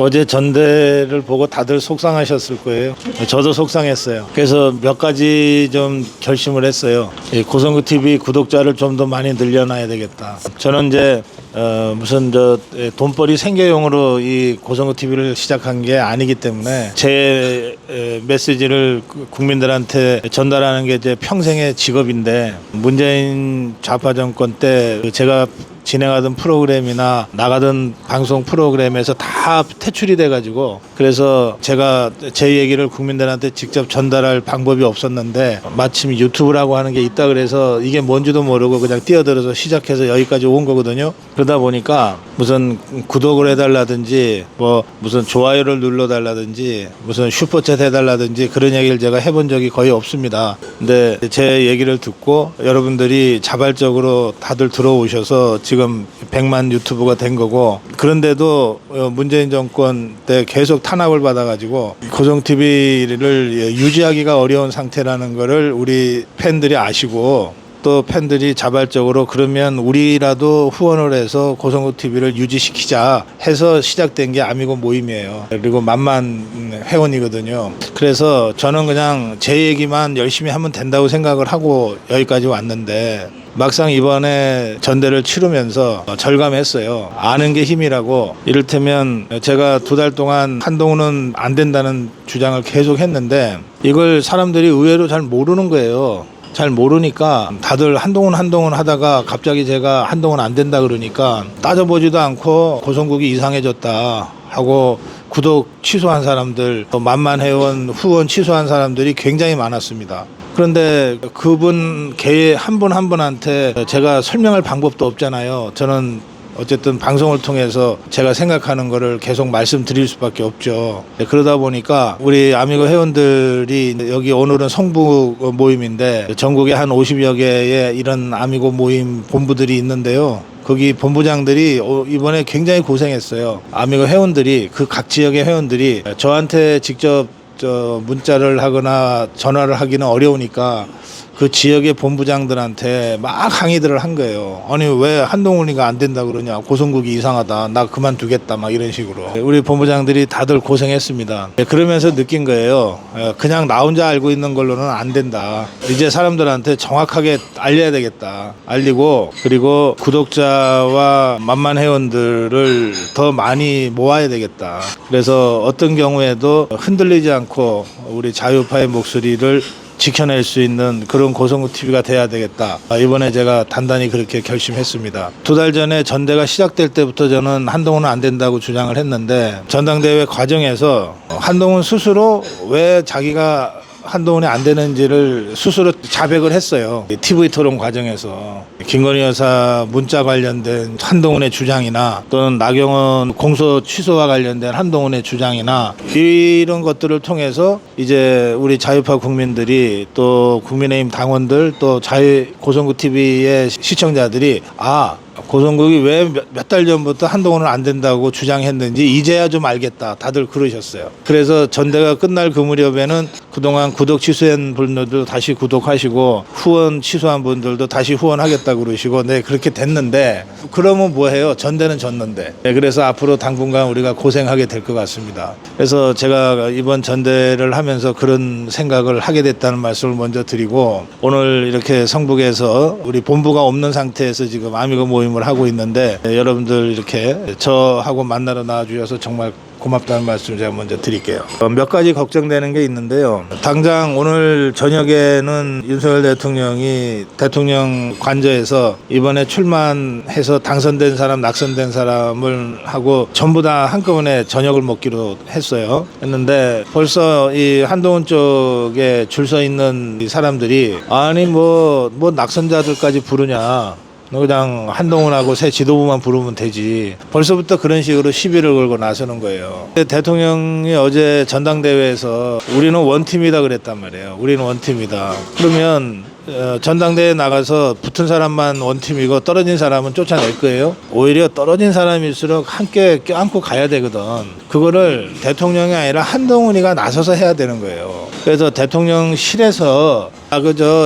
어제 전대를 보고 다들 속상하셨을 거예요. 저도 속상했어요. 그래서 몇 가지 좀 결심을 했어요. 이 고성구 TV 구독자를 좀 더 많이 늘려놔야 되겠다. 저는 이제 무슨 돈벌이 생계용으로 이 고성구 TV를 시작한 게 아니기 때문에 제 메시지를 국민들한테 전달하는 게 이제 평생의 직업인데, 문재인 좌파 정권 때 제가 진행하던 프로그램이나 나가던 방송 프로그램에서 다 퇴출이 돼가지고, 그래서 제가 제 얘기를 국민들한테 직접 전달할 방법이 없었는데 마침 유튜브라고 하는 게 있다 그래서 이게 뭔지도 모르고 그냥 뛰어들어서 시작해서 여기까지 온 거거든요. 그러다 보니까 무슨 구독을 해달라든지 뭐 무슨 좋아요를 눌러달라든지 무슨 슈퍼챗 해달라든지 그런 얘기를 제가 해본 적이 거의 없습니다. 근데 제 얘기를 듣고 여러분들이 자발적으로 다들 들어오셔서 지금 100만 유튜브가 된 거고, 그런데도 문재인 정권 때 계속 탄압을 받아가지고 고성TV를 유지하기가 어려운 상태라는 거를 우리 팬들이 아시고, 또 팬들이 자발적으로 그러면 우리라도 후원을 해서 고성구 TV를 유지시키자 해서 시작된 게 아미고 모임이에요. 그리고 만만 회원이거든요. 그래서 저는 그냥 제 얘기만 열심히 하면 된다고 생각을 하고 여기까지 왔는데, 막상 이번에 전대를 치르면서 절감했어요. 아는 게 힘이라고. 이를테면 제가 2달 동안 한동훈은 안 된다는 주장을 계속 했는데 이걸 사람들이 의외로 잘 모르는 거예요. 잘 모르니까 다들 한동훈 하다가 갑자기 제가 한동훈 안 된다 그러니까 따져보지도 않고 고성국이 이상해졌다 하고 구독 취소한 사람들, 만만 회원 후원 취소한 사람들이 굉장히 많았습니다. 그런데 그분 개 한 분 한 분한테 제가 설명할 방법도 없잖아요. 저는 어쨌든 방송을 통해서 제가 생각하는 거를 계속 말씀드릴 수밖에 없죠. 그러다 보니까 우리 아미고 회원들이 여기 오늘은 성부 모임인데 전국에 한 50여 개의 이런 아미고 모임 본부들이 있는데요. 거기 본부장들이 이번에 굉장히 고생했어요. 아미고 회원들이, 그 각 지역의 회원들이 저한테 직접 문자를 하거나 전화를 하기는 어려우니까 그 지역의 본부장들한테 막 항의들을 한 거예요. 아니 왜 한동훈이가 안 된다 그러냐, 고성국이 이상하다, 나 그만두겠다, 막 이런 식으로. 우리 본부장들이 다들 고생했습니다. 그러면서 느낀 거예요. 그냥 나 혼자 알고 있는 걸로는 안 된다. 이제 사람들한테 정확하게 알려야 되겠다. 알리고, 그리고 구독자와 만만 회원들을 더 많이 모아야 되겠다. 그래서 어떤 경우에도 흔들리지 않고 우리 자유파의 목소리를 지켜낼 수 있는 그런 고성구 TV가 돼야 되겠다. 이번에 제가 단단히 그렇게 결심했습니다. 2달 전에 전대가 시작될 때부터 저는 한동훈은 안 된다고 주장을 했는데, 전당대회 과정에서 한동훈 스스로 왜 자기가 한동훈이 안 되는지를 스스로 자백을 했어요. TV 토론 과정에서 김건희 여사 문자 관련된 한동훈의 주장이나 또는 나경원 공소 취소와 관련된 한동훈의 주장이나 이런 것들을 통해서 이제 우리 자유파 국민들이, 또 국민의힘 당원들, 또 고성구 TV의 시청자들이 고성국이 왜 몇 달 전부터 한동훈은 안 된다고 주장했는지 이제야 좀 알겠다, 다들 그러셨어요. 그래서 전대가 끝날 그 무렵에는 그동안 구독 취소한 분들도 다시 구독하시고 후원 취소한 분들도 다시 후원하겠다 그러시고, 네, 그렇게 됐는데 그러면 뭐해요? 전대는 졌는데. 네, 그래서 앞으로 당분간 우리가 고생하게 될 것 같습니다. 그래서 제가 이번 전대를 하면서 그런 생각을 하게 됐다는 말씀을 먼저 드리고, 오늘 이렇게 성북에서 우리 본부가 없는 상태에서 지금 아미고 모임을 하고 있는데, 여러분들 이렇게 저하고 만나러 나와주셔서 정말 고맙다는 말씀 제가 먼저 드릴게요. 몇 가지 걱정되는 게 있는데요. 당장 오늘 저녁에는 윤석열 대통령이 대통령 관저에서 이번에 출마해서 당선된 사람, 낙선된 사람을 하고 전부 다 한꺼번에 저녁을 먹기로 했는데 벌써 이 한동훈 쪽에 줄 서 있는 이 사람들이 아니 뭐 낙선자들까지 부르냐, 그냥 한동훈하고 새 지도부만 부르면 되지, 벌써부터 그런 식으로 시비를 걸고 나서는 거예요. 대통령이 어제 전당대회에서 우리는 원팀이다 그랬단 말이에요. 우리는 원팀이다. 그러면 전당대회에 나가서 붙은 사람만 원팀이고 떨어진 사람은 쫓아낼 거예요? 오히려 떨어진 사람일수록 함께 껴안고 가야 되거든. 그거를 대통령이 아니라 한동훈이가 나서서 해야 되는 거예요. 그래서 대통령실에서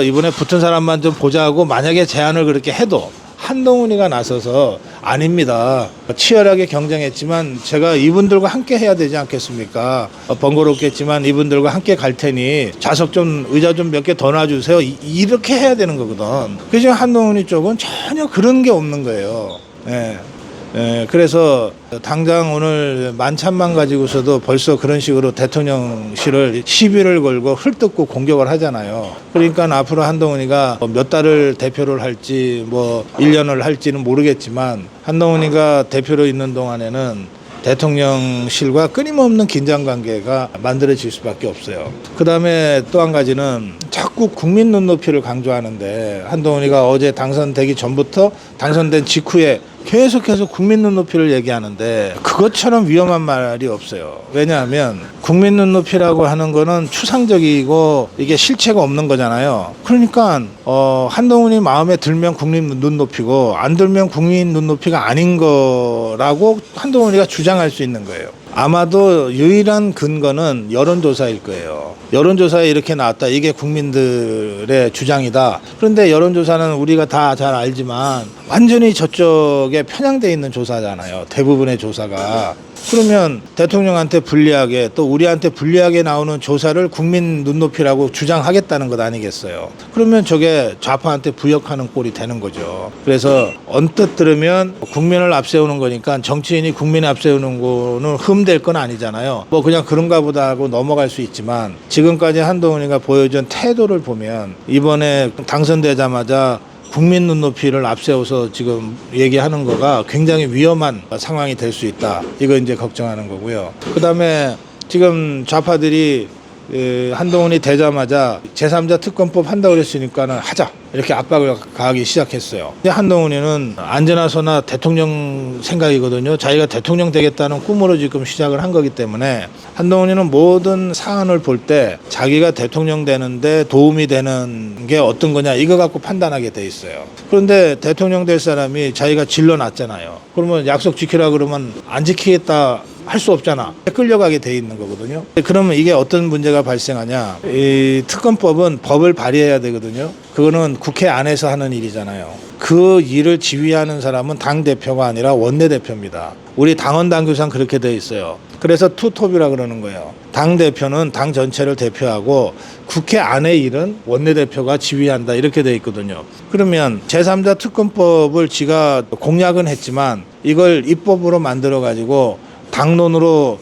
이번에 붙은 사람만 좀 보자고 만약에 제안을 그렇게 해도 한동훈이가 나서서 아닙니다. 치열하게 경쟁했지만 제가 이분들과 함께 해야 되지 않겠습니까? 번거롭겠지만 이분들과 함께 갈 테니 좌석 좀 의자 좀 몇 개 더 놔주세요. 이렇게 해야 되는 거거든. 그래서 한동훈이 쪽은 전혀 그런 게 없는 거예요. 예. 예, 그래서 당장 오늘 만찬만 가지고서도 벌써 그런 식으로 대통령실을 시비를 걸고 헐뜯고 공격을 하잖아요. 그러니까 앞으로 한동훈이가 몇 달을 대표를 할지 뭐 1년을 할지는 모르겠지만 한동훈이가 대표로 있는 동안에는 대통령실과 끊임없는 긴장관계가 만들어질 수밖에 없어요. 그다음에 또 한 가지는 자꾸 국민 눈높이를 강조하는데 한동훈이가 어제 당선되기 전부터 당선된 직후에 계속해서 국민 눈높이를 얘기하는데 그것처럼 위험한 말이 없어요. 왜냐하면 국민 눈높이라고 하는 거는 추상적이고 이게 실체가 없는 거잖아요. 그러니까 한동훈이 마음에 들면 국민 눈높이고 안 들면 국민 눈높이가 아닌 거라고 한동훈이가 주장할 수 있는 거예요. 아마도 유일한 근거는 여론조사일 거예요. 여론조사에 이렇게 나왔다. 이게 국민들의 주장이다. 그런데 여론조사는 우리가 다 잘 알지만 완전히 저쪽에 편향돼 있는 조사잖아요. 대부분의 조사가. 그러면 대통령한테 불리하게 또 우리한테 불리하게 나오는 조사를 국민 눈높이라고 주장하겠다는 것 아니겠어요. 그러면 저게 좌파한테 부역하는 꼴이 되는 거죠. 그래서 언뜻 들으면 국민을 앞세우는 거니까 정치인이 국민을 앞세우는 거는 흠될 건 아니잖아요. 뭐 그냥 그런가 보다 하고 넘어갈 수 있지만 지금까지 한동훈이가 보여준 태도를 보면 이번에 당선되자마자 국민 눈높이를 앞세워서 지금 얘기하는 거가 굉장히 위험한 상황이 될 수 있다. 이거 이제 걱정하는 거고요. 그다음에 지금 좌파들이 한동훈이 되자마자 제3자 특검법 한다고 그랬으니까는 하자. 이렇게 압박을 가하기 시작했어요. 근데 한동훈이는 안전하서나 대통령 생각이거든요. 자기가 대통령 되겠다는 꿈으로 지금 시작을 한 거기 때문에 한동훈이는 모든 사안을 볼 때 자기가 대통령 되는데 도움이 되는 게 어떤 거냐 이거 갖고 판단하게 돼 있어요. 그런데 대통령 될 사람이 자기가 질러놨잖아요. 그러면 약속 지키라 그러면 안 지키겠다 할 수 없잖아. 끌려가게 돼 있는 거거든요. 그러면 이게 어떤 문제가 발생하냐. 이 특검법은 법을 발의해야 되거든요. 그거는 국회 안에서 하는 일이잖아요. 그 일을 지휘하는 사람은 당대표가 아니라 원내대표입니다. 우리 당원 당규상 그렇게 돼 있어요. 그래서 투톱이라 그러는 거예요. 당대표는 당 전체를 대표하고 국회 안의 일은 원내대표가 지휘한다 이렇게 돼 있거든요. 그러면 제3자 특검법을 지가 공약은 했지만 이걸 입법으로 만들어 가지고 당론으로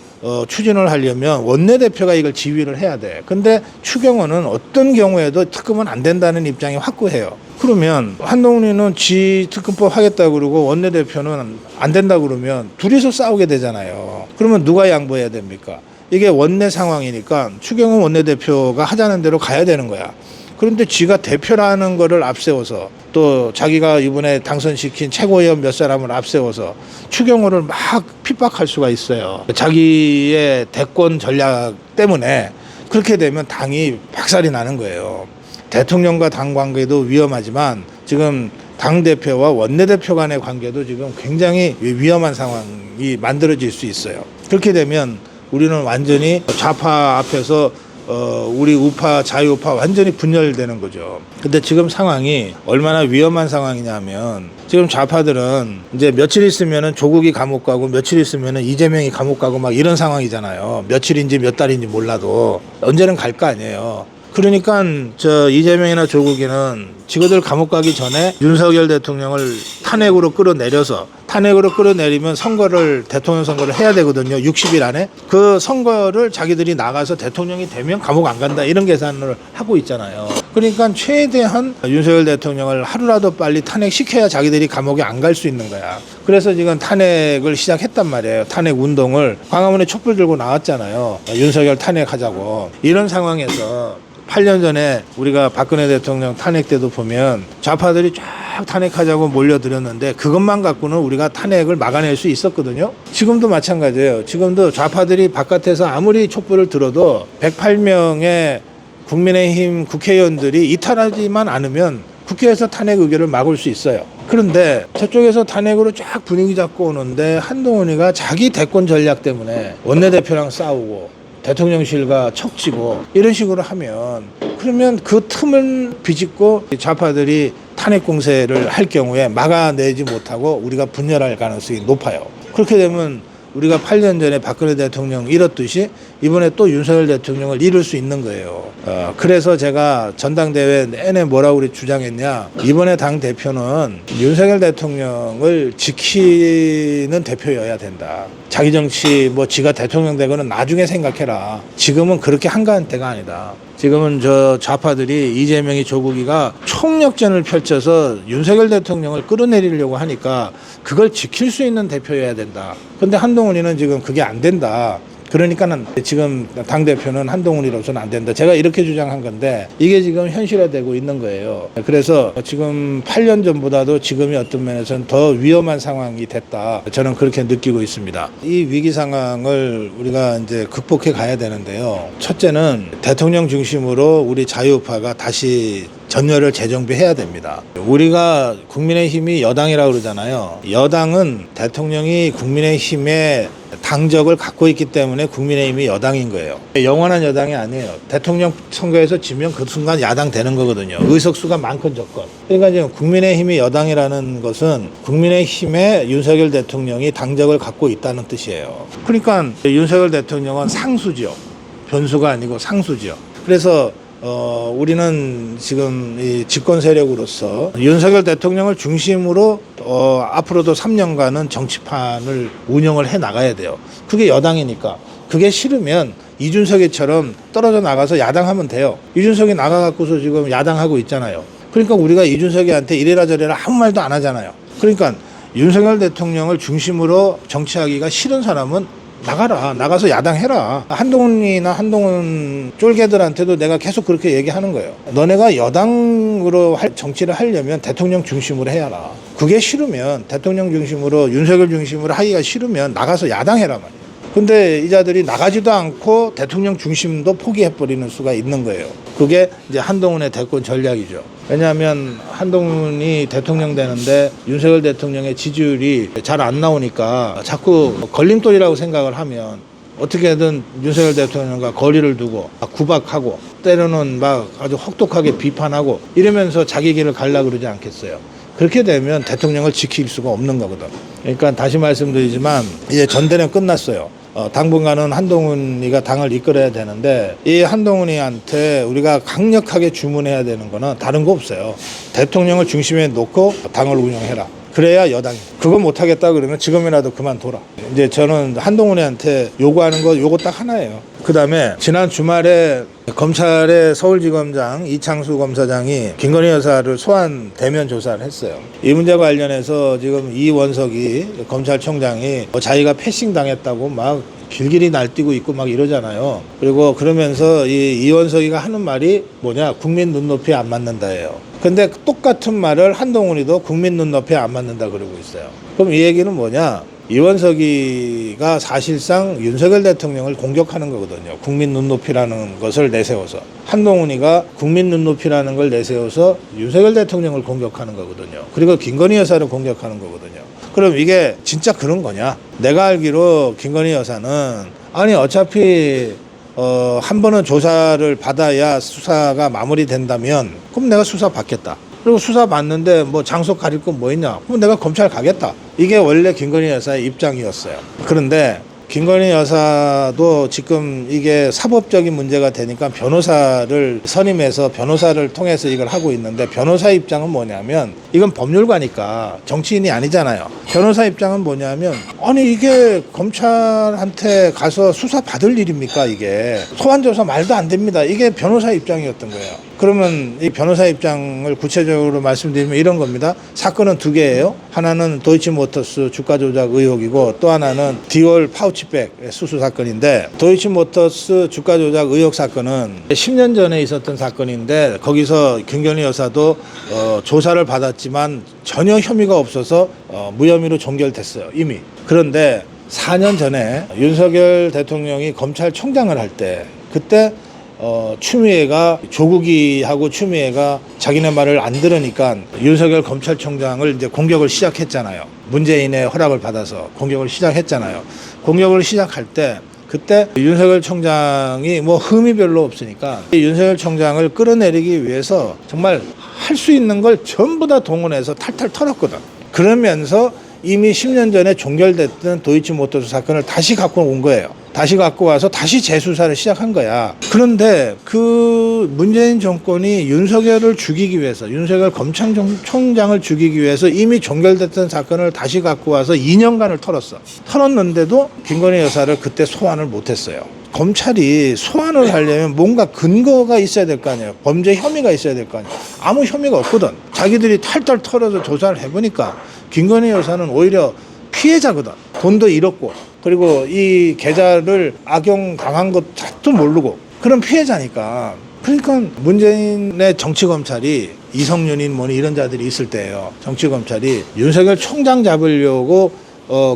추진을 하려면 원내대표가 이걸 지휘를 해야 돼. 근데 추경호는 어떤 경우에도 특검은 안 된다는 입장이 확고해요. 그러면 한동훈이는 지 특검법 하겠다고 그러고 원내대표는 안 된다고 그러면 둘이서 싸우게 되잖아요. 그러면 누가 양보해야 됩니까? 이게 원내 상황이니까 추경호 원내대표가 하자는 대로 가야 되는 거야. 그런데 지가 대표라는 거를 앞세워서 또 자기가 이번에 당선시킨 최고위원 몇 사람을 앞세워서 추경호를 막 핍박할 수가 있어요. 자기의 대권 전략 때문에 그렇게 되면 당이 박살이 나는 거예요. 대통령과 당 관계도 위험하지만 지금 당대표와 원내대표 간의 관계도 지금 굉장히 위험한 상황이 만들어질 수 있어요. 그렇게 되면 우리는 완전히 좌파 앞에서 우리 우파 자유우파 완전히 분열되는 거죠. 근데 지금 상황이 얼마나 위험한 상황이냐면 지금 좌파들은 이제 며칠 있으면은 조국이 감옥 가고 며칠 있으면은 이재명이 감옥 가고 막 이런 상황이잖아요. 며칠인지 몇 달인지 몰라도 언제는 갈 거 아니에요. 그러니까 저 이재명이나 조국이는 지그들 감옥 가기 전에 윤석열 대통령을 탄핵으로 끌어내리면 대통령 선거를 해야 되거든요. 60일 안에. 그 선거를 자기들이 나가서 대통령이 되면 감옥 안 간다 이런 계산을 하고 있잖아요. 그러니까 최대한 윤석열 대통령을 하루라도 빨리 탄핵시켜야 자기들이 감옥에 안 갈 수 있는 거야. 그래서 지금 탄핵을 시작했단 말이에요. 탄핵 운동을 광화문에 촛불 들고 나왔잖아요. 윤석열 탄핵하자고. 이런 상황에서 8년 전에 우리가 박근혜 대통령 탄핵 때도 보면 좌파들이 쫙 탄핵하자고 몰려들었는데 그것만 갖고는 우리가 탄핵을 막아낼 수 있었거든요. 지금도 마찬가지예요. 지금도 좌파들이 바깥에서 아무리 촛불을 들어도 108명의 국민의힘 국회의원들이 이탈하지만 않으면 국회에서 탄핵 의결을 막을 수 있어요. 그런데 저쪽에서 탄핵으로 쫙 분위기 잡고 오는데 한동훈이가 자기 대권 전략 때문에 원내대표랑 싸우고 대통령실과 척지고 이런 식으로 하면 그러면 그 틈을 비집고 좌파들이 탄핵 공세를 할 경우에 막아내지 못하고 우리가 분열할 가능성이 높아요. 그렇게 되면 우리가 8년 전에 박근혜 대통령 잃었듯이 이번에 또 윤석열 대통령을 잃을 수 있는 거예요. 그래서 제가 전당대회 내내 뭐라고 우리 주장했냐. 이번에 당대표는 윤석열 대통령을 지키는 대표여야 된다. 자기 정치 뭐 지가 대통령 되고는 나중에 생각해라. 지금은 그렇게 한가한 때가 아니다. 지금은 저 좌파들이 이재명이 조국이가 총력전을 펼쳐서 윤석열 대통령을 끌어내리려고 하니까 그걸 지킬 수 있는 대표여야 된다. 근데 한동훈이는 지금 그게 안 된다. 그러니까는 지금 당대표는 한동훈이로서는 안 된다. 제가 이렇게 주장한 건데 이게 지금 현실화되고 있는 거예요. 그래서 지금 8년 전보다도 지금이 어떤 면에서는 더 위험한 상황이 됐다. 저는 그렇게 느끼고 있습니다. 이 위기 상황을 우리가 이제 극복해 가야 되는데요. 첫째는 대통령 중심으로 우리 자유파가 다시 전열을 재정비해야 됩니다. 우리가 국민의힘이 여당이라고 그러잖아요. 여당은 대통령이 국민의힘의 당적을 갖고 있기 때문에 국민의힘이 여당인 거예요. 영원한 여당이 아니에요. 대통령 선거에서 지면 그 순간 야당 되는 거거든요. 의석수가 많건 적건. 그러니까 지금 국민의힘이 여당이라는 것은 국민의힘의 윤석열 대통령이 당적을 갖고 있다는 뜻이에요. 그러니까 윤석열 대통령은 상수죠. 변수가 아니고 상수죠. 그래서 우리는 지금 이 집권 세력으로서 윤석열 대통령을 중심으로 앞으로도 3년간은 정치판을 운영을 해 나가야 돼요. 그게 여당이니까. 그게 싫으면 이준석이처럼 떨어져 나가서 야당하면 돼요. 이준석이 나가갖고서 지금 야당하고 있잖아요. 그러니까 우리가 이준석이한테 이래라 저래라 아무 말도 안 하잖아요. 그러니까 윤석열 대통령을 중심으로 정치하기가 싫은 사람은 나가라. 나가서 야당해라. 한동훈 쫄개들한테도 내가 계속 그렇게 얘기하는 거예요. 너네가 여당으로 정치를 하려면 대통령 중심으로 해야라. 그게 싫으면 대통령 중심으로 윤석열 중심으로 하기가 싫으면 나가서 야당해라 말이에요. 근데 이 자들이 나가지도 않고 대통령 중심도 포기해버리는 수가 있는 거예요. 그게 이제 한동훈의 대권 전략이죠. 왜냐하면 한동훈이 대통령 되는데 윤석열 대통령의 지지율이 잘 안 나오니까 자꾸 걸림돌이라고 생각을 하면 어떻게든 윤석열 대통령과 거리를 두고 구박하고 때로는 막 아주 혹독하게 비판하고 이러면서 자기 길을 가려고 그러지 않겠어요. 그렇게 되면 대통령을 지킬 수가 없는 거거든. 그러니까 다시 말씀드리지만 이제 전대는 끝났어요. 당분간은 한동훈이가 당을 이끌어야 되는데 이 한동훈이한테 우리가 강력하게 주문해야 되는 거는 다른 거 없어요. 대통령을 중심에 놓고 당을 운영해라. 그래야 여당이. 그거 못하겠다 그러면 지금이라도 그만둬라. 이제 저는 한동훈이한테 요구하는 거 요거 딱 하나예요. 그다음에 지난 주말에 검찰의 서울지검장 이창수 검사장이 김건희 여사를 소환 대면 조사를 했어요. 이 문제와 관련해서 지금 이원석이 검찰총장이 자기가 패싱 당했다고 막 길길이 날뛰고 있고 막 이러잖아요. 그리고 그러면서 이원석이가 하는 말이 뭐냐, 국민 눈높이에 안 맞는다예요. 근데 똑같은 말을 한동훈이도 국민 눈높이에 안 맞는다 그러고 있어요. 그럼 이 얘기는 뭐냐, 이원석이가 사실상 윤석열 대통령을 공격하는 거거든요. 국민 눈높이라는 것을 내세워서. 한동훈이가 국민 눈높이라는 걸 내세워서 윤석열 대통령을 공격하는 거거든요. 그리고 김건희 여사를 공격하는 거거든요. 그럼 이게 진짜 그런 거냐? 내가 알기로 김건희 여사는 아니 어차피 한 번은 조사를 받아야 수사가 마무리된다면 그럼 내가 수사 받겠다. 그리고 수사 받는데 뭐 장소 가릴 건 뭐 있냐? 그럼 내가 검찰 가겠다. 이게 원래 김건희 여사의 입장이었어요. 그런데 김건희 여사도 지금 이게 사법적인 문제가 되니까 변호사를 선임해서 변호사를 통해서 이걸 하고 있는데 변호사 입장은 뭐냐면 이건 법률가니까 정치인이 아니잖아요. 변호사 입장은 뭐냐면 아니 이게 검찰한테 가서 수사 받을 일입니까 이게. 소환조사 말도 안 됩니다. 이게 변호사 입장이었던 거예요. 그러면 이 변호사 입장을 구체적으로 말씀드리면 이런 겁니다. 사건은 두 개예요. 하나는 도이치모터스 주가 조작 의혹이고 또 하나는 디올 파우치백 수수 사건인데 도이치모터스 주가 조작 의혹 사건은 10년 전에 있었던 사건인데 거기서 김건희 여사도 조사를 받았지만 전혀 혐의가 없어서 무혐의로 종결됐어요. 이미. 그런데 4년 전에 윤석열 대통령이 검찰총장을 할 때 그때 추미애가 조국이하고 추미애가 자기네 말을 안 들으니까 윤석열 검찰총장을 이제 공격을 시작했잖아요. 문재인의 허락을 받아서 공격을 시작했잖아요. 공격을 시작할 때 그때 윤석열 총장이 뭐 흠이 별로 없으니까 윤석열 총장을 끌어내리기 위해서 정말 할 수 있는 걸 전부 다 동원해서 탈탈 털었거든. 그러면서 이미 10년 전에 종결됐던 도이치모터스 사건을 다시 갖고 온 거예요. 다시 갖고 와서 다시 재수사를 시작한 거야. 그런데 그 문재인 정권이 윤석열을 죽이기 위해서, 윤석열 검찰총장을 죽이기 위해서 이미 종결됐던 사건을 다시 갖고 와서 2년간을 털었어. 털었는데도 김건희 여사를 그때 소환을 못했어요. 검찰이 소환을 하려면 뭔가 근거가 있어야 될 거 아니에요. 범죄 혐의가 있어야 될 거 아니에요. 아무 혐의가 없거든. 자기들이 탈탈 털어서 조사를 해보니까 김건희 여사는 오히려 피해자거든. 돈도 잃었고, 그리고 이 계좌를 악용당한 것도 모르고 그런 피해자니까. 그러니까 문재인의 정치검찰이 이성윤인 뭐니 이런 자들이 있을 때예요. 정치검찰이 윤석열 총장 잡으려고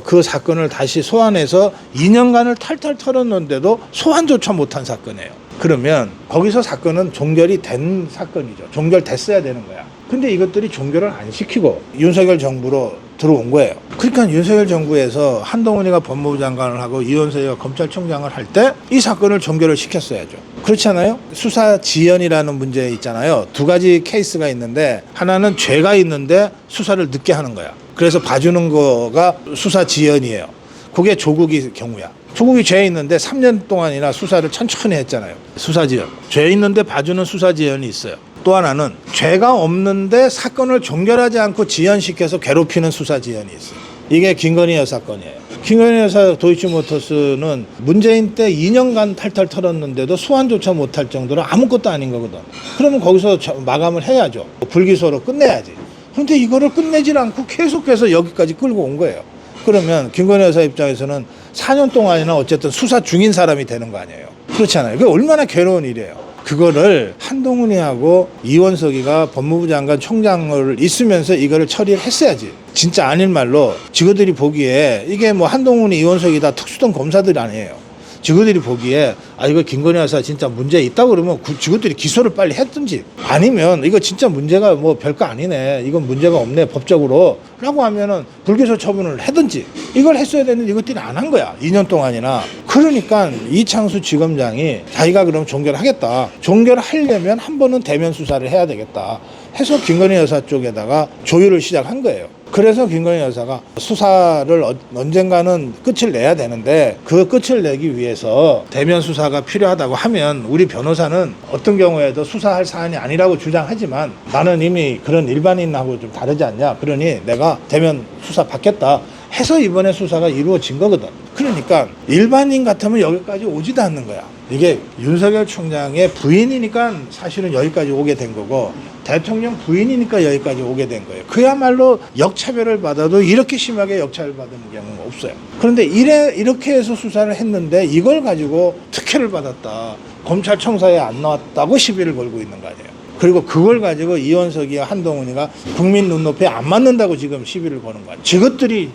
그 사건을 다시 소환해서 2년간을 탈탈 털었는데도 소환조차 못한 사건이에요. 그러면 거기서 사건은 종결이 된 사건이죠. 종결됐어야 되는 거야. 근데 이것들이 종결을 안 시키고 윤석열 정부로 들어온 거예요. 그러니까 윤석열 정부에서 한동훈이가 법무부 장관을 하고 이원석이가 검찰총장을 할 때 이 사건을 종결을 시켰어야죠. 그렇지 않아요? 수사 지연이라는 문제 있잖아요. 두 가지 케이스가 있는데 하나는 죄가 있는데 수사를 늦게 하는 거야. 그래서 봐주는 거가 수사 지연이에요. 그게 조국이 경우야. 조국이 죄 있는데 3년 동안이나 수사를 천천히 했잖아요. 수사 지연. 죄 있는데 봐주는 수사 지연이 있어요. 또 하나는 죄가 없는데 사건을 종결하지 않고 지연시켜서 괴롭히는 수사 지연이 있어요. 이게 김건희 여사 건이에요. 김건희 여사 도이치모터스는 문재인 때 2년간 탈탈 털었는데도 소환조차 못할 정도로 아무것도 아닌 거거든. 그러면 거기서 마감을 해야죠. 불기소로 끝내야지. 그런데 이거를 끝내질 않고 계속해서 여기까지 끌고 온 거예요. 그러면 김건희 여사 입장에서는 4년 동안이나 어쨌든 수사 중인 사람이 되는 거 아니에요. 그렇잖아요. 그게 얼마나 괴로운 일이에요. 그거를 한동훈이하고 이원석이가 법무부 장관 총장을 있으면서 이거를 처리를 했어야지. 진짜 아닌 말로 지그들이 보기에 이게 뭐 한동훈이 이원석이 다 특수던 검사들이 아니에요. 지그들이 보기에 아 이거 김건희 여사 진짜 문제 있다고 그러면 지그들이 기소를 빨리 했든지 아니면 이거 진짜 문제가 뭐 별거 아니네 이건 문제가 없네 법적으로 라고 하면은 불기소 처분을 하든지 이걸 했어야 되는데 이것들이 안 한 거야 2년 동안이나. 그러니까 이창수 지검장이 자기가 그럼 종결하겠다, 종결하려면 한 번은 대면 수사를 해야 되겠다 해서 김건희 여사 쪽에다가 조율을 시작한 거예요. 그래서 김건희 여사가 수사를 언젠가는 끝을 내야 되는데 그 끝을 내기 위해서 대면 수사가 필요하다고 하면 우리 변호사는 어떤 경우에도 수사할 사안이 아니라고 주장하지만 나는 이미 그런 일반인하고 좀 다르지 않냐, 그러니 내가 대면 수사 받겠다 해서 이번에 수사가 이루어진 거거든. 그러니까 일반인 같으면 여기까지 오지도 않는 거야. 이게 윤석열 총장의 부인이니까 사실은 여기까지 오게 된 거고 대통령 부인이니까 여기까지 오게 된 거예요. 그야말로 역차별을 받아도 이렇게 심하게 역차별받는 경우는 없어요. 그런데 이렇게 해서 수사를 했는데 이걸 가지고 특혜를 받았다, 검찰청사에 안 나왔다고 시비를 걸고 있는 거 아니에요. 그리고 그걸 가지고 이원석이와 한동훈이가 국민 눈높이에 안 맞는다고 지금 시비를 거는 거야. 지것들이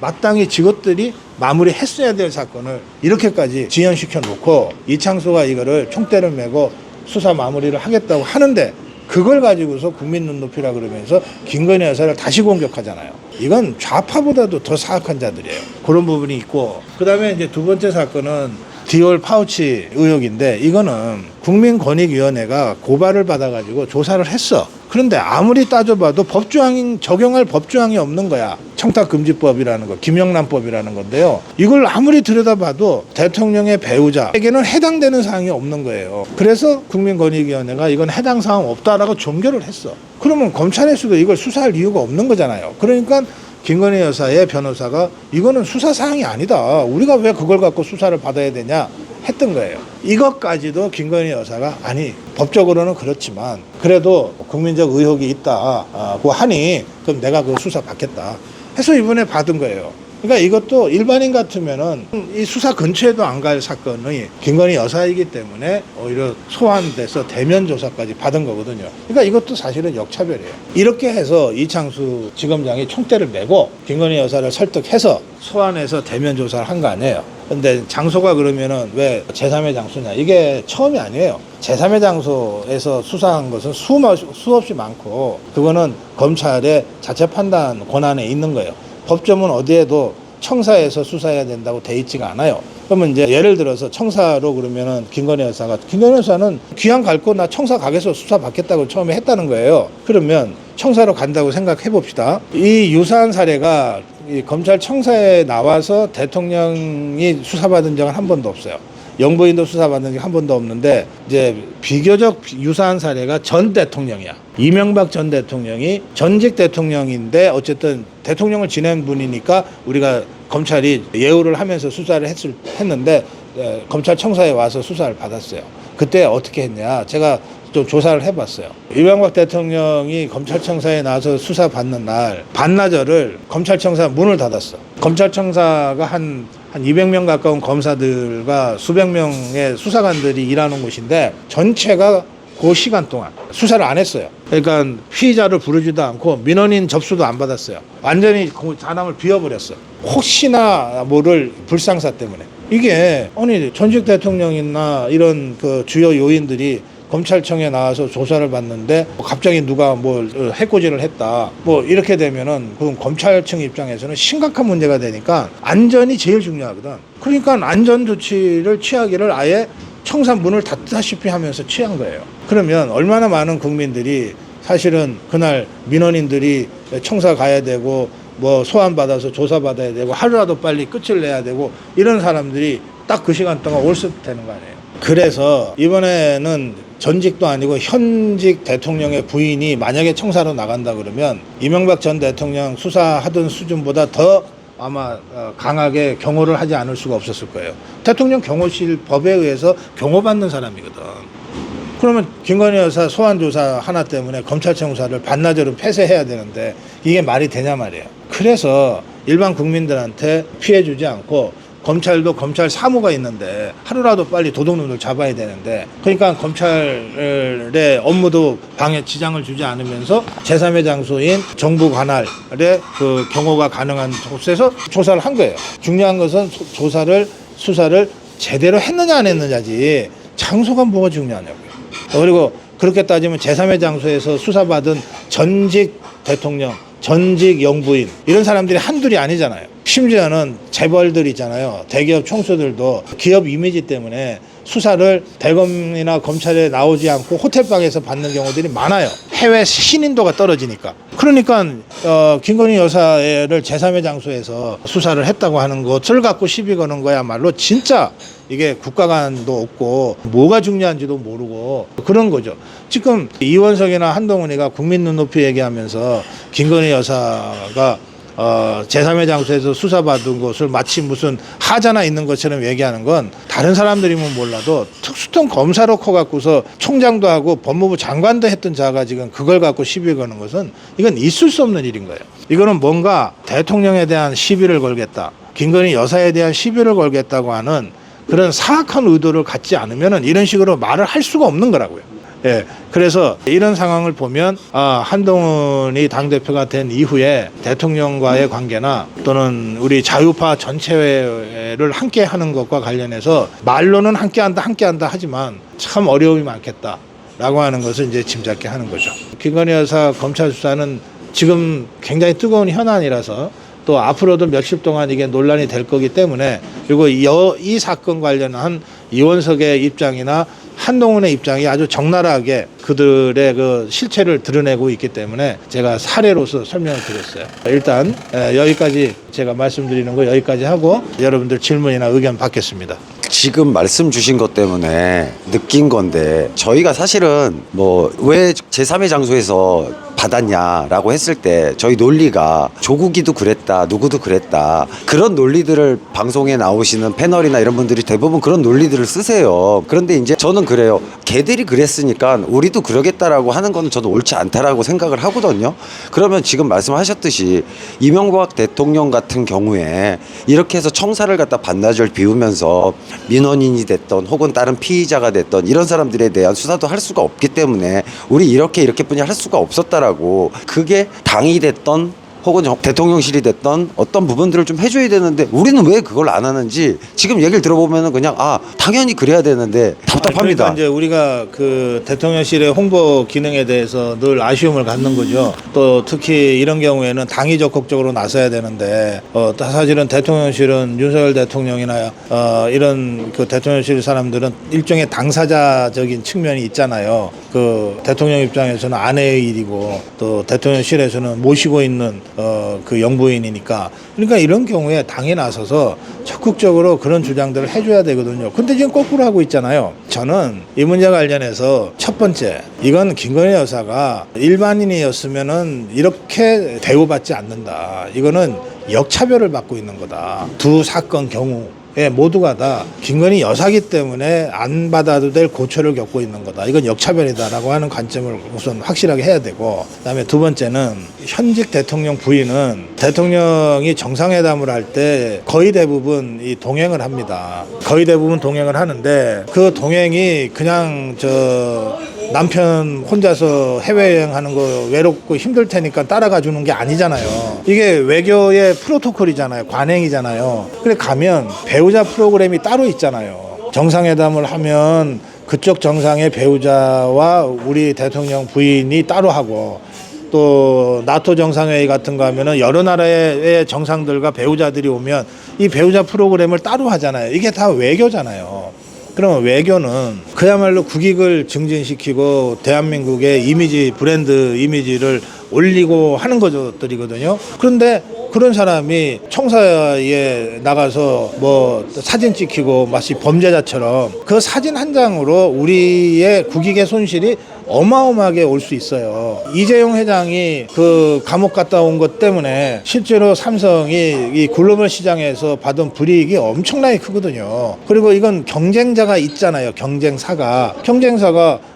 마땅히 지것들이 마무리했어야 될 사건을 이렇게까지 지연시켜 놓고 이창수가 이거를 총대를 메고 수사 마무리를 하겠다고 하는데 그걸 가지고서 국민 눈높이라 그러면서 김건희 여사를 다시 공격하잖아요. 이건 좌파보다도 더 사악한 자들이에요. 그런 부분이 있고, 그 다음에 이제 두 번째 사건은 디올 파우치 의혹인데 이거는 국민권익위원회가 고발을 받아가지고 조사를 했어. 그런데 아무리 따져봐도 적용할 법조항이 없는 거야. 청탁금지법이라는 거, 김영란법이라는 건데요. 이걸 아무리 들여다봐도 대통령의 배우자에게는 해당되는 사항이 없는 거예요. 그래서 국민권익위원회가 이건 해당 사항 없다라고 종결을 했어. 그러면 검찰에서도 이걸 수사할 이유가 없는 거잖아요. 그러니까 김건희 여사의 변호사가 이거는 수사사항이 아니다, 우리가 왜 그걸 갖고 수사를 받아야 되냐 했던 거예요. 이것까지도 김건희 여사가 아니 법적으로는 그렇지만 그래도 국민적 의혹이 있다고 하니 그럼 내가 그 수사 받겠다 해서 이번에 받은 거예요. 그러니까 이것도 일반인 같으면은 이 수사 근처에도 안 갈 사건이 김건희 여사이기 때문에 오히려 소환돼서 대면 조사까지 받은 거거든요. 그러니까 이것도 사실은 역차별이에요. 이렇게 해서 이창수 지검장이 총대를 메고 김건희 여사를 설득해서 소환해서 대면 조사를 한 거 아니에요. 근데 장소가 그러면은 왜 제3의 장소냐, 이게 처음이 아니에요. 제3의 장소에서 수사한 것은 수없이 많고 그거는 검찰의 자체 판단 권한에 있는 거예요. 법조문 어디에도 청사에서 수사해야 된다고 돼 있지가 않아요. 그러면 이제 예를 들어서 청사로 그러면은 김건희 여사는 귀양 갈 거 나 청사 가게에서 수사 받겠다고 처음에 했다는 거예요. 그러면 청사로 간다고 생각해 봅시다. 이 유사한 사례가 이 검찰청사에 나와서 대통령이 수사받은 적은 한 번도 없어요. 영부인도 수사받은 적 한 번도 없는데 이제 비교적 유사한 사례가 전 대통령이야. 이명박 전 대통령이 전직 대통령인데 어쨌든 대통령을 지낸 분이니까 우리가 검찰이 예우를 하면서 수사를 했는데 검찰청사에 와서 수사를 받았어요. 그때 어떻게 했냐? 제가 좀 조사를 해봤어요. 이명박 대통령이 검찰청사에 나와서 수사 받는 날 반나절을 검찰청사 문을 닫았어. 검찰청사가 한 200명 가까운 검사들과 수백 명의 수사관들이 일하는 곳인데 전체가 그 시간 동안 수사를 안 했어요. 그러니까 피의자를 부르지도 않고 민원인 접수도 안 받았어요. 완전히 자남을 비워버렸어. 혹시나 모를 불상사 때문에. 이게 아니 전직 대통령이나 이런 그 주요 요인들이 검찰청에 나와서 조사를 받는데 갑자기 누가 뭘 해코지를 했다 뭐 이렇게 되면은 그럼 검찰청 입장에서는 심각한 문제가 되니까 안전이 제일 중요하거든. 그러니까 안전 조치를 취하기를 아예 청사 문을 닫다시피 하면서 취한 거예요. 그러면 얼마나 많은 국민들이 사실은 그날 민원인들이 청사 가야 되고 뭐 소환 받아서 조사 받아야 되고 하루라도 빨리 끝을 내야 되고 이런 사람들이 딱 그 시간 동안 올스되는 거 아니에요. 그래서 이번에는 전직도 아니고 현직 대통령의 부인이 만약에 청사로 나간다 그러면 이명박 전 대통령 수사하던 수준보다 더 아마 강하게 경호를 하지 않을 수가 없었을 거예요. 대통령 경호실 법에 의해서 경호받는 사람이거든. 그러면 김건희 여사 소환조사 하나 때문에 검찰청사를 반나절은 폐쇄해야 되는데 이게 말이 되냐 말이에요. 그래서 일반 국민들한테 피해 주지 않고 검찰도 검찰 사무가 있는데 하루라도 빨리 도둑놈들 잡아야 되는데 그러니까 검찰의 업무도 방해 지장을 주지 않으면서 제3의 장소인 정부 관할의 그 경호가 가능한 곳에서 조사를 한 거예요. 중요한 것은 수사를 제대로 했느냐 안 했느냐지 장소가 뭐가 중요하냐고요. 그리고 그렇게 따지면 제3의 장소에서 수사받은 전직 대통령, 전직 영부인 이런 사람들이 한둘이 아니잖아요. 심지어는 재벌들 있잖아요. 대기업 총수들도 기업 이미지 때문에 수사를 대검이나 검찰에 나오지 않고 호텔방에서 받는 경우들이 많아요. 해외 신인도가 떨어지니까. 그러니까 김건희 여사를 제3의 장소에서 수사를 했다고 하는 것을 갖고 시비 거는 거야말로 진짜 이게 국가관도 없고 뭐가 중요한지도 모르고 그런 거죠. 지금 이원석이나 한동훈이가 국민 눈높이 얘기하면서 김건희 여사가 제3의 장소에서 수사받은 것을 마치 무슨 하자나 있는 것처럼 얘기하는 건 다른 사람들이면 몰라도 특수통 검사로 커갖고서 총장도 하고 법무부 장관도 했던 자가 지금 그걸 갖고 시비 거는 것은 이건 있을 수 없는 일인 거예요. 이거는 뭔가 대통령에 대한 시비를 걸겠다. 김건희 여사에 대한 시비를 걸겠다고 하는 그런 사악한 의도를 갖지 않으면 이런 식으로 말을 할 수가 없는 거라고요. 예, 그래서 이런 상황을 보면 한동훈이 당대표가 된 이후에 대통령과의 관계나 또는 우리 자유파 전체를 함께 하는 것과 관련해서 말로는 함께한다 하지만 참 어려움이 많겠다라고 하는 것을 이제 짐작케 하는 거죠. 김건희 여사 검찰 수사는 지금 굉장히 뜨거운 현안이라서 또 앞으로도 며칠 동안 이게 논란이 될 거기 때문에 그리고 이 사건 관련한 이원석의 입장이나 한동훈의 입장이 아주 적나라하게 그들의 그 실체를 드러내고 있기 때문에 제가 사례로서 설명을 드렸어요. 일단 여기까지 제가 말씀드리는 거 여기까지 하고 여러분들 질문이나 의견 받겠습니다. 지금 말씀 주신 것 때문에 느낀 건데 저희가 사실은 뭐 왜 제3의 장소에서 받았냐라고 했을 때 저희 논리가 조국이도 그랬다 누구도 그랬다 그런 논리들을 방송에 나오시는 패널이나 이런 분들이 대부분 그런 논리들을 쓰세요. 그런데 이제 저는 그래요. 걔들이 그랬으니까 우리도 그러겠다라고 하는 건 저도 옳지 않다라고 생각을 하거든요. 그러면 지금 말씀하셨듯이 이명박 대통령 같은 경우에 이렇게 해서 청사를 갖다 반나절 비우면서 민원인이 됐던 혹은 다른 피의자가 됐던 이런 사람들에 대한 수사도 할 수가 없기 때문에 우리 이렇게뿐이 할 수가 없었다라고 그게 당이 됐던 혹은 대통령실이 됐던 어떤 부분들을 좀 해줘야 되는데 우리는 왜 그걸 안 하는지 지금 얘기를 들어보면은 그냥 당연히 그래야 되는데 답답합니다. 그러니까 이제 우리가 그 대통령실의 홍보 기능에 대해서 늘 아쉬움을 갖는 거죠. 또 특히 이런 경우에는 당이 적극적으로 나서야 되는데 사실은 대통령실은 윤석열 대통령이나 이런 그 대통령실 사람들은 일종의 당사자적인 측면이 있잖아요. 그 대통령 입장에서는 아내의 일이고 또 대통령실에서는 모시고 있는 그 영부인이니까 그러니까 이런 경우에 당이 나서서 적극적으로 그런 주장들을 해줘야 되거든요. 근데 지금 거꾸로 하고 있잖아요. 저는 이 문제 관련해서 첫 번째 이건 김건희 여사가 일반인이었으면은 이렇게 대우받지 않는다. 이거는 역차별을 받고 있는 거다. 두 사건 경우 모두가 다 김건희 여사기 때문에 안 받아도 될 고초를 겪고 있는 거다. 이건 역차별이다라고 하는 관점을 우선 확실하게 해야 되고 그다음에 두 번째는 현직 대통령 부인은 대통령이 정상회담을 할 때 거의 대부분 이 동행을 합니다. 거의 대부분 동행을 하는데 그 동행이 그냥 남편 혼자서 해외여행하는 거 외롭고 힘들 테니까 따라가 주는 게 아니잖아요. 이게 외교의 프로토콜이잖아요. 관행이잖아요. 그래 가면 배우자 프로그램이 따로 있잖아요. 정상회담을 하면 그쪽 정상의 배우자와 우리 대통령 부인이 따로 하고 또 나토 정상회의 같은 거 하면은 여러 나라의 정상들과 배우자들이 오면 이 배우자 프로그램을 따로 하잖아요. 이게 다 외교잖아요. 그러면 외교는 그야말로 국익을 증진시키고 대한민국의 이미지, 브랜드 이미지를 올리고 하는 것들이거든요. 그런데 그런 사람이 청사에 나가서 뭐 사진 찍히고 마치 범죄자처럼 그 사진 한 장으로 우리의 국익의 손실이 어마어마하게 올 수 있어요. 이재용 회장이 그 감옥 갔다 온 것 때문에 실제로 삼성이 이 글로벌 시장에서 받은 불이익이 엄청나게 크거든요. 그리고 이건 경쟁자가 있잖아요. 경쟁사가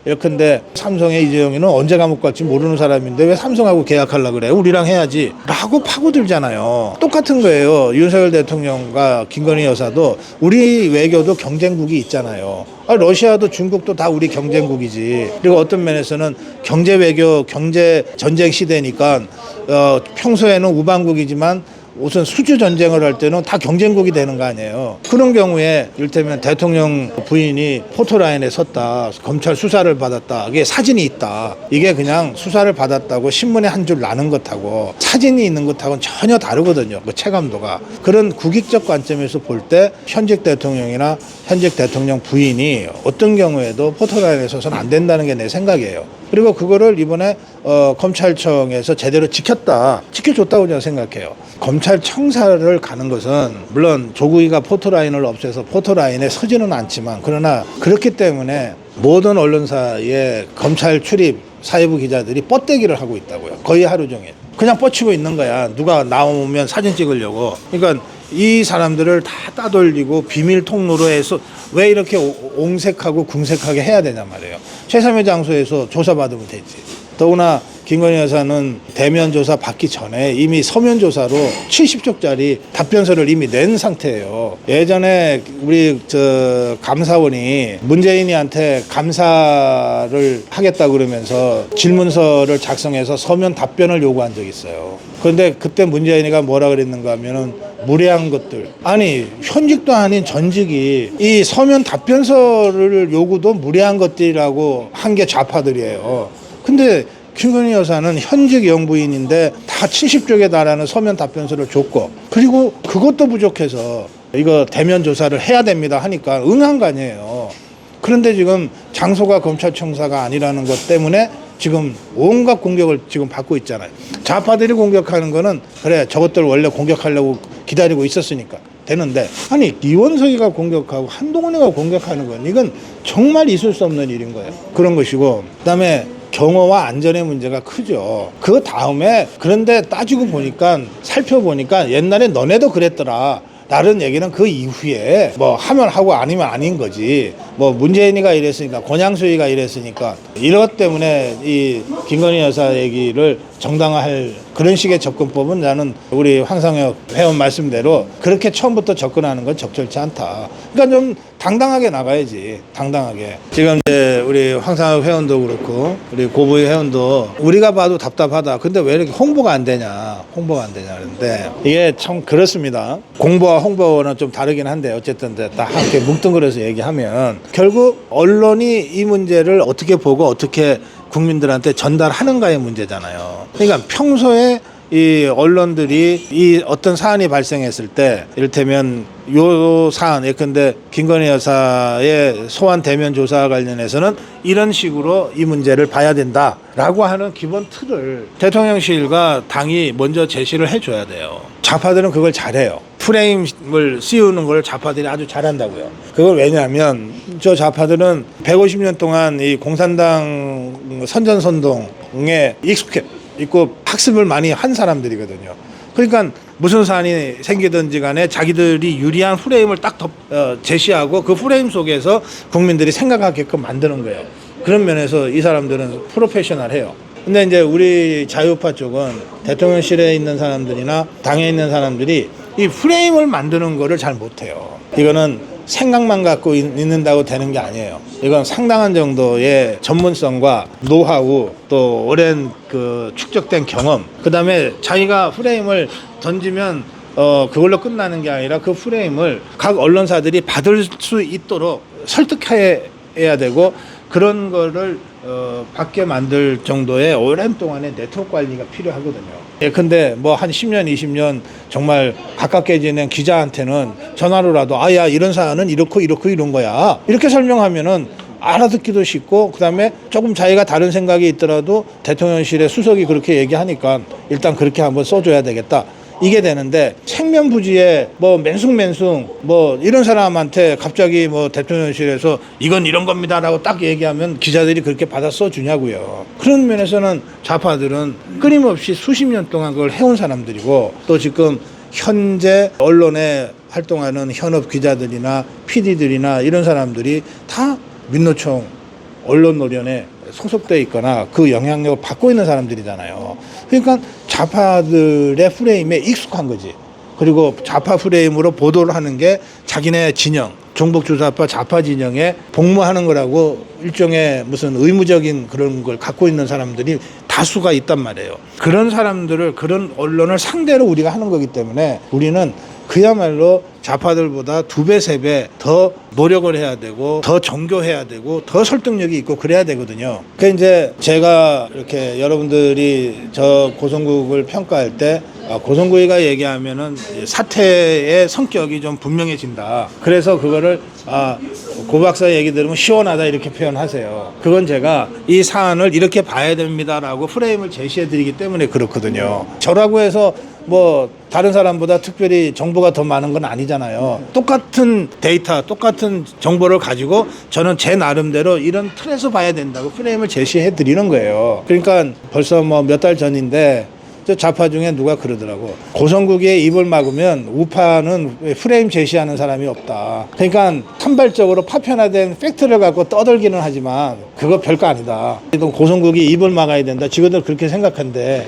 예컨대 삼성의 이재용이는 언제 감옥 갈지 모르는 사람인데 왜 삼성하고 계약하려고 그래? 우리랑 해야지 라고 파고들잖아요. 똑같은 거예요. 윤석열 대통령과 김건희 여사도 우리 외교도 경쟁국이 있잖아요. 러시아도 중국도 다 우리 경쟁국이지. 그리고 어떤 면에서는 경제 외교, 경제 전쟁 시대니까 평소에는 우방국이지만 우선 수주 전쟁을 할 때는 다 경쟁국이 되는 거 아니에요. 그런 경우에 이를테면 대통령 부인이 포토라인에 섰다, 검찰 수사를 받았다, 이게 사진이 있다. 이게 그냥 수사를 받았다고 신문에 한 줄 나는 것하고 사진이 있는 것하고는 전혀 다르거든요. 그 체감도가. 그런 국익적 관점에서 볼 때 현직 대통령이나 현직 대통령 부인이 어떤 경우에도 포토라인에 서서는 안 된다는 게 내 생각이에요. 그리고 그거를 이번에 검찰청에서 제대로 지켜줬다고 저는 생각해요. 검찰청사를 가는 것은 물론 조국이가 포토라인을 없애서 포토라인에 서지는 않지만 그러나 그렇기 때문에 모든 언론사의 검찰 출입 사회부 기자들이 뻗대기를 하고 있다고요. 거의 하루 종일. 그냥 뻗치고 있는 거야. 누가 나오면 사진 찍으려고. 그러니까 이 사람들을 다 따돌리고 비밀 통로로 해서 왜 이렇게 옹색하고 궁색하게 해야 되냔 말이에요. 제3의 장소에서 조사받으면 되지. 더구나 김건희 여사는 대면 조사 받기 전에 이미 서면 조사로 70쪽짜리 답변서를 이미 낸 상태예요. 예전에 우리 감사원이 문재인이한테 감사를 하겠다 그러면서 질문서를 작성해서 서면 답변을 요구한 적이 있어요. 그런데 그때 문재인이가 뭐라 그랬는가 하면은 무례한 것들. 아니 현직도 아닌 전직이 이 서면 답변서를 요구도 무례한 것들이라고 한 게 좌파들이에요. 근데 김건희 여사는 현직 영부인인데 다 70쪽에 달하는 서면 답변서를 줬고 그리고 그것도 부족해서 이거 대면 조사를 해야 됩니다 하니까 응한 거 아니에요. 그런데 지금 장소가 검찰청사가 아니라는 것 때문에 지금 온갖 공격을 지금 받고 있잖아요. 좌파들이 공격하는 거는 그래 저것들 원래 공격하려고 기다리고 있었으니까 되는데 아니 이원석이가 공격하고 한동훈이가 공격하는 건 이건 정말 있을 수 없는 일인 거예요. 그런 것이고 그다음에 경호와 안전의 문제가 크죠. 그 다음에 그런데 따지고 보니까 살펴보니까 옛날에 너네도 그랬더라. 다른 얘기는 그 이후에 뭐 하면 하고 아니면 아닌 거지. 뭐 문재인이가 이랬으니까 권양수이가 이랬으니까 이것 때문에 이 김건희 여사 얘기를 정당화할 그런 식의 접근법은 나는 우리 황상혁 회원 말씀대로 그렇게 처음부터 접근하는 건 적절치 않다. 그러니까 좀 당당하게 나가야지. 당당하게. 지금 이제 우리 황상혁 회원도 그렇고 우리 고부의 회원도 우리가 봐도 답답하다. 근데 왜 이렇게 홍보가 안 되냐. 홍보가 안 되냐. 그런데 이게 참 그렇습니다. 공보와 홍보는 좀 다르긴 한데 어쨌든 다 함께 뭉뚱그려서 얘기하면 결국 언론이 이 문제를 어떻게 보고 어떻게 국민들한테 전달하는가의 문제잖아요. 그러니까 평소에 이 언론들이 이 어떤 사안이 발생했을 때 이를테면 요 사안 예컨대 김건희 여사의 소환 대면 조사와 관련해서는 이런 식으로 이 문제를 봐야 된다라고 하는 기본 틀을 대통령실과 당이 먼저 제시를 해줘야 돼요. 좌파들은 그걸 잘해요. 프레임을 씌우는 걸 좌파들이 아주 잘한다고요. 그걸 왜냐하면 저 좌파들은 150년 동안 이 공산당 선전선동에 익숙해 있고 학습을 많이 한 사람들이거든요. 그러니까 무슨 사안이 생기든지 간에 자기들이 유리한 프레임을 딱 제시하고 그 프레임 속에서 국민들이 생각하게끔 만드는 거예요. 그런 면에서 이 사람들은 프로페셔널해요. 근데 이제 우리 자유파 쪽은 대통령실에 있는 사람들이나 당에 있는 사람들이 이 프레임을 만드는 거를 잘 못해요. 이거는 생각만 갖고 있는다고 되는 게 아니에요. 이건 상당한 정도의 전문성과 노하우 또 오랜 그 축적된 경험 그다음에 자기가 프레임을 던지면 그걸로 끝나는 게 아니라 그 프레임을 각 언론사들이 받을 수 있도록 설득해야 되고 그런 거를 받게 만들 정도의 오랜 동안의 네트워크 관리가 필요하거든요. 근데 뭐 한 10년, 20년 정말 가깝게 지낸 기자한테는 전화로라도 아야 이런 사안은 이렇고 이런 거야. 이렇게 설명하면은 알아듣기도 쉽고 그다음에 조금 자기가 다른 생각이 있더라도 대통령실의 수석이 그렇게 얘기하니까 일단 그렇게 한번 써줘야 되겠다. 이게 되는데 생면부지에 뭐 맨숭맨숭 뭐 이런 사람한테 갑자기 뭐 대통령실에서 이건 이런 겁니다라고 딱 얘기하면 기자들이 그렇게 받아 써주냐고요. 그런 면에서는 좌파들은 끊임없이 수십 년 동안 그걸 해온 사람들이고 또 지금 현재 언론에 활동하는 현업 기자들이나 PD들이나 이런 사람들이 다 민노총 언론노련에 소속돼 있거나 그 영향력을 받고 있는 사람들이잖아요. 그러니까 좌파들의 프레임에 익숙한 거지. 그리고 좌파 프레임으로 보도를 하는 게 자기네 진영, 종북주사파 좌파 진영에 복무하는 거라고 일종의 무슨 의무적인 그런 걸 갖고 있는 사람들이 다수가 있단 말이에요. 그런 사람들을 그런 언론을 상대로 우리가 하는 거기 때문에 우리는 그야말로 좌파들보다 2배, 3배 더 노력을 해야 되고 더 정교해야 되고 더 설득력이 있고 그래야 되거든요. 그 이제 제가 이렇게 여러분들이 저 고성국을 평가할 때 고성국이가 얘기하면은 사태의 성격이 좀 분명해진다. 그래서 그거를 고 박사 얘기 들으면 시원하다 이렇게 표현하세요. 그건 제가 이 사안을 이렇게 봐야 됩니다라고 프레임을 제시해 드리기 때문에 그렇거든요. 저라고 해서 뭐 다른 사람보다 특별히 정보가 더 많은 건 아니잖아요. 똑같은 데이터, 똑같은 정보를 가지고 저는 제 나름대로 이런 틀에서 봐야 된다고 프레임을 제시해 드리는 거예요. 그러니까 벌써 뭐 몇 달 전인데 저 좌파 중에 누가 그러더라고. 고성국의 입을 막으면 우파는 프레임 제시하는 사람이 없다. 그러니까 산발적으로 파편화된 팩트를 갖고 떠들기는 하지만 그거 별거 아니다. 고성국이 입을 막아야 된다. 직원들 그렇게 생각한대.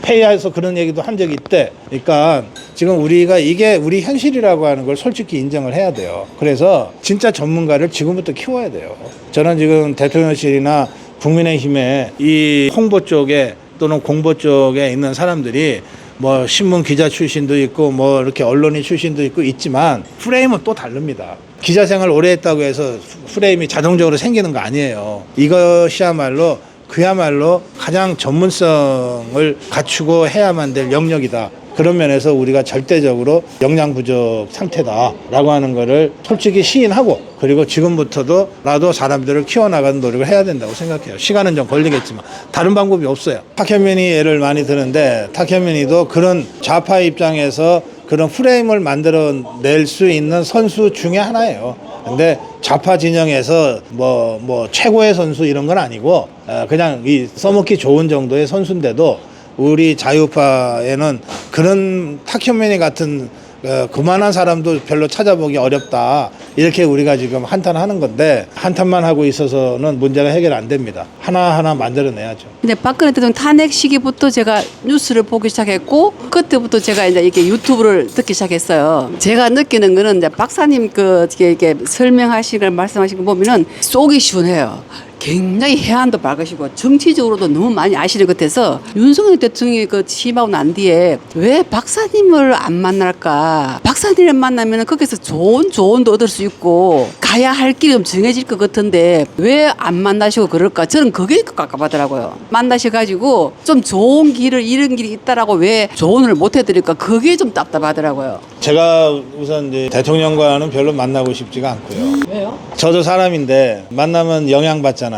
회의에서 그런 얘기도 한 적이 있대. 그러니까 지금 우리가 이게 우리 현실이라고 하는 걸 솔직히 인정을 해야 돼요. 그래서 진짜 전문가를 지금부터 키워야 돼요. 저는 지금 대통령실이나 국민의힘에 이 홍보 쪽에 또는 공보 쪽에 있는 사람들이 뭐 신문 기자 출신도 있고 뭐 이렇게 언론인 출신도 있고 있지만 프레임은 또 다릅니다. 기자 생활 오래 했다고 해서 프레임이 자동적으로 생기는 거 아니에요. 이것이야말로 그야말로 가장 전문성을 갖추고 해야만 될 영역이다. 그런 면에서 우리가 절대적으로 역량 부족 상태다라고 하는 거를 솔직히 시인하고 그리고 지금부터도 나도 사람들을 키워나가는 노력을 해야 된다고 생각해요. 시간은 좀 걸리겠지만 다른 방법이 없어요. 탁현민이 예를 많이 드는데 탁현민이도 그런 좌파 입장에서 그런 프레임을 만들어낼 수 있는 선수 중에 하나예요. 근데 좌파 진영에서 뭐 최고의 선수 이런 건 아니고 그냥 이 써먹기 좋은 정도의 선수인데도 우리 자유파에는 그런 탁현민이 같은 그만한 사람도 별로 찾아보기 어렵다. 이렇게 우리가 지금 한탄하는 건데 한탄만 하고 있어서는 문제가 해결 안 됩니다. 하나하나 만들어내야죠. 근데 박근혜 대통령 탄핵 시기부터 제가 뉴스를 보기 시작했고 그때부터 제가 이제 이렇게 유튜브를 듣기 시작했어요. 제가 느끼는 거는 이제 박사님 이렇게 설명하신 걸 말씀하신 거 보면은 속이 시원해요. 굉장히 해안도 밝으시고 정치적으로도 너무 많이 아시는 것 같아서 윤석열 대통령이 취임하고 난 뒤에 왜 박사님을 안 만날까? 박사님을 만나면 거기서 좋은 조언도 얻을 수 있고 가야 할 길이 좀 정해질 것 같은데 왜 안 만나시고 그럴까? 저는 그게 깝깝하더라고요. 만나셔가지고 좀 좋은 길을 이런 길이 있다라고 왜 조언을 못 해드릴까? 그게 좀 답답하더라고요. 제가 우선 이제 대통령과는 별로 만나고 싶지가 않고요. 왜요? 저도 사람인데 만나면 영향받잖아요.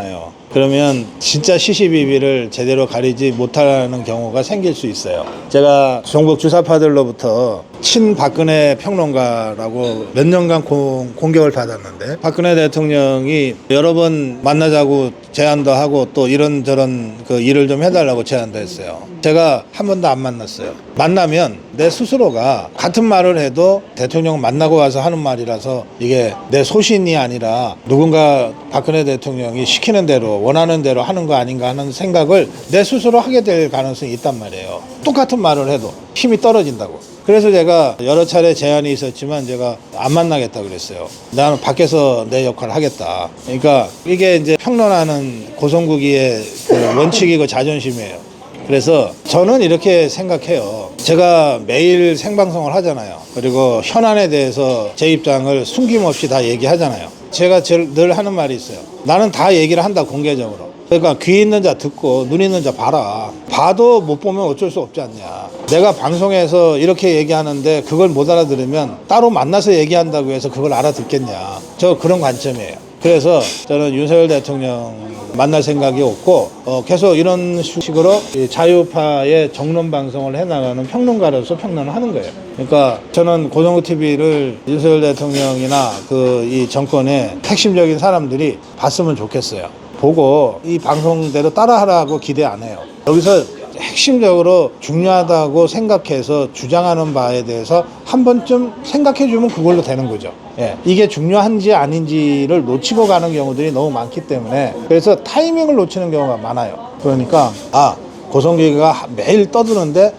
그러면 진짜 시시비비를 제대로 가리지 못하는 경우가 생길 수 있어요. 제가 종북 주사파들로부터 친박근혜 평론가라고 몇 년간 공격을 받았는데 박근혜 대통령이 여러 번 만나자고 제안도 하고 또 이런저런 일을 좀 해달라고 제안도 했어요. 제가 한 번도 안 만났어요. 만나면 내 스스로가 같은 말을 해도 대통령 만나고 와서 하는 말이라서 이게 내 소신이 아니라 누군가 박근혜 대통령이 시키는 대로 원하는 대로 하는 거 아닌가 하는 생각을 내 스스로 하게 될 가능성이 있단 말이에요. 똑같은 말을 해도 힘이 떨어진다고. 그래서 제가 여러 차례 제안이 있었지만 제가 안 만나겠다 그랬어요. 나는 밖에서 내 역할을 하겠다. 그러니까 이게 이제 평론하는 고성국이의 원칙이고 자존심이에요. 그래서 저는 이렇게 생각해요. 제가 매일 생방송을 하잖아요. 그리고 현안에 대해서 제 입장을 숨김없이 다 얘기하잖아요. 제가 늘 하는 말이 있어요. 나는 다 얘기를 한다, 공개적으로. 그러니까 귀 있는 자 듣고 눈 있는 자 봐라. 봐도 못 보면 어쩔 수 없지 않냐. 내가 방송에서 이렇게 얘기하는데 그걸 못 알아들으면 따로 만나서 얘기한다고 해서 그걸 알아듣겠냐. 저 그런 관점이에요. 그래서 저는 윤석열 대통령 만날 생각이 없고 계속 이런 식으로 자유파의 정론 방송을 해나가는 평론가로서 평론을 하는 거예요. 그러니까 저는 고성구 TV를 윤석열 대통령이나 이 정권의 핵심적인 사람들이 봤으면 좋겠어요. 보고 이 방송대로 따라하라고 기대 안 해요. 여기서 핵심적으로 중요하다고 생각해서 주장하는 바에 대해서 한 번쯤 생각해 주면 그걸로 되는 거죠. 예, 이게 중요한지 아닌지를 놓치고 가는 경우들이 너무 많기 때문에 그래서 타이밍을 놓치는 경우가 많아요. 그러니까 고성기가 매일 떠드는데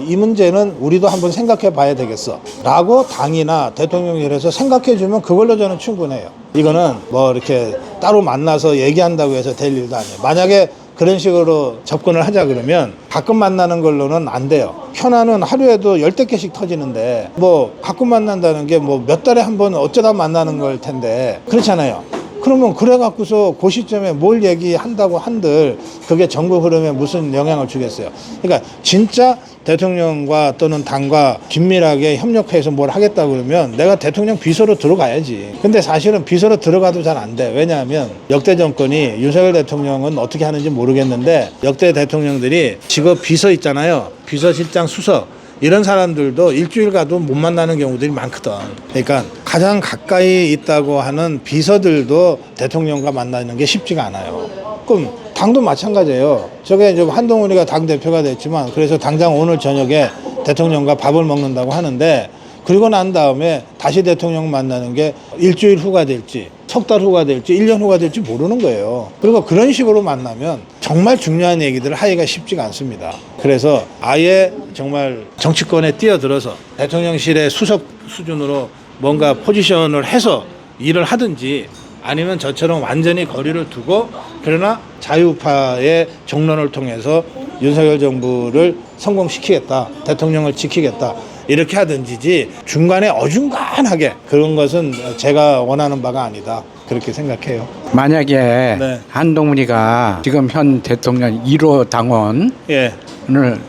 이 문제는 우리도 한번 생각해 봐야 되겠어 라고 당이나 대통령실에서 생각해 주면 그걸로 저는 충분해요. 이거는 뭐 이렇게 따로 만나서 얘기한다고 해서 될 일도 아니에요. 만약에 그런 식으로 접근을 하자 그러면 가끔 만나는 걸로는 안 돼요. 현안은 하루에도 10대 개씩 터지는데 뭐 가끔 만난다는 게 뭐 몇 달에 한 번 어쩌다 만나는 걸 텐데 그렇잖아요. 그러면 그래갖고서 그 시점에 뭘 얘기한다고 한들 그게 정부 흐름에 무슨 영향을 주겠어요. 그러니까 진짜 대통령과 또는 당과 긴밀하게 협력해서 뭘 하겠다 그러면 내가 대통령 비서로 들어가야지. 근데 사실은 비서로 들어가도 잘 안 돼. 왜냐하면 역대 정권이 윤석열 대통령은 어떻게 하는지 모르겠는데 역대 대통령들이 직업 비서 있잖아요. 비서실장 수석. 이런 사람들도 일주일 가도 못 만나는 경우들이 많거든. 그러니까 가장 가까이 있다고 하는 비서들도 대통령과 만나는 게 쉽지가 않아요. 그럼 당도 마찬가지예요. 저게 이제 한동훈이가 당 대표가 됐지만 그래서 당장 오늘 저녁에 대통령과 밥을 먹는다고 하는데 그리고 난 다음에 다시 대통령 만나는 게 일주일 후가 될지 석 달 후가 될지 1년 후가 될지 모르는 거예요. 그리고 그런 식으로 만나면 정말 중요한 얘기들을 하기가 쉽지가 않습니다. 그래서 아예 정말 정치권에 뛰어들어서 대통령실의 수석 수준으로 뭔가 포지션을 해서 일을 하든지 아니면 저처럼 완전히 거리를 두고 그러나 자유파의 정론을 통해서 윤석열 정부를 성공시키겠다. 대통령을 지키겠다. 이렇게 하든지지 중간에 어중간하게 그런 것은 제가 원하는 바가 아니다. 그렇게 생각해요. 만약에 네. 한동훈이가 지금 현 대통령 1호 당원을 예.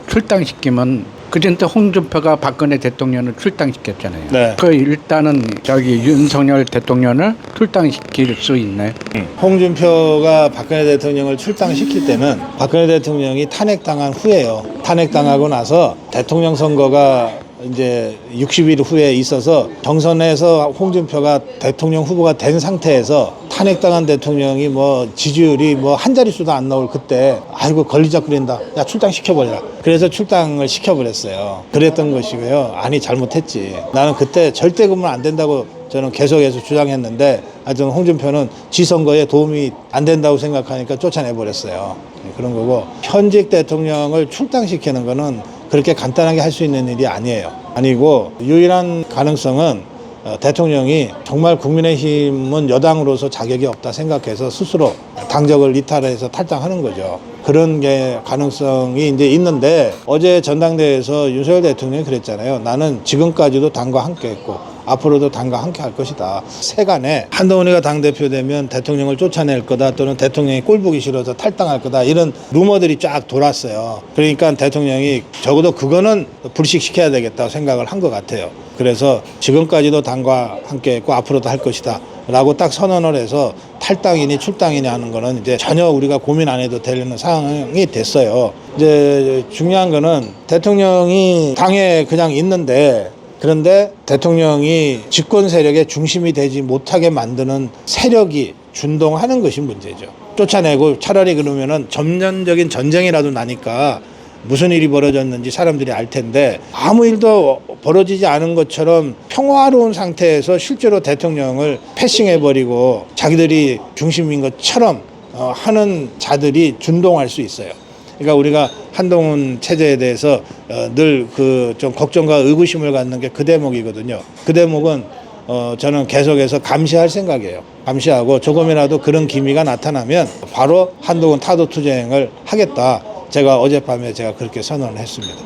출당시키면 그전에 홍준표가 박근혜 대통령을 출당시켰잖아요. 네. 일단은 윤석열 대통령을 출당시킬 수 있나요? 홍준표가 박근혜 대통령을 출당시킬 때는 박근혜 대통령이 탄핵당한 후에요. 탄핵당하고 나서 대통령 선거가 이제 60일 후에 있어서 경선에서 홍준표가 대통령 후보가 된 상태에서 탄핵당한 대통령이 뭐 지지율이 뭐 한 자릿수도 안 나올 그때 아이고 걸리적 그린다. 야 출당 시켜버려라. 그래서 출당을 시켜버렸어요. 그랬던 것이고요. 아니 잘못했지. 나는 그때 절대 그러면 안 된다고 저는 계속해서 주장했는데 하여튼 홍준표는 지선거에 도움이 안 된다고 생각하니까 쫓아내버렸어요. 그런 거고 현직 대통령을 출당시키는 거는 그렇게 간단하게 할 수 있는 일이 아니에요. 아니고 유일한 가능성은 대통령이 정말 국민의힘은 여당으로서 자격이 없다 생각해서 스스로 당적을 이탈해서 탈당하는 거죠. 그런 게 가능성이 이제 있는데 어제 전당대회에서 윤석열 대통령이 그랬잖아요. 나는 지금까지도 당과 함께 했고 앞으로도 당과 함께 할 것이다. 세간에 한동훈이가 당대표 되면 대통령을 쫓아낼 거다 또는 대통령이 꼴보기 싫어서 탈당할 거다 이런 루머들이 쫙 돌았어요. 그러니까 대통령이 적어도 그거는 불식시켜야 되겠다고 생각을 한 것 같아요. 그래서 지금까지도 당과 함께 했고 앞으로도 할 것이다 라고 딱 선언을 해서 탈당이니 출당이니 하는 거는 이제 전혀 우리가 고민 안 해도 되는 상황이 됐어요. 이제 중요한 거는 대통령이 당에 그냥 있는데 그런데 대통령이 집권 세력의 중심이 되지 못하게 만드는 세력이 준동하는 것이 문제죠. 쫓아내고 차라리 그러면은 전면적인 전쟁이라도 나니까 무슨 일이 벌어졌는지 사람들이 알 텐데 아무 일도 벌어지지 않은 것처럼 평화로운 상태에서 실제로 대통령을 패싱해버리고 자기들이 중심인 것처럼 하는 자들이 준동할 수 있어요. 그러니까 우리가 한동훈 체제에 대해서 늘 그 좀 걱정과 의구심을 갖는 게 그 대목이거든요. 그 대목은 저는 계속해서 감시할 생각이에요. 감시하고 조금이라도 그런 기미가 나타나면 바로 한동훈 타도 투쟁을 하겠다. 제가 어젯밤에 제가 그렇게 선언을 했습니다.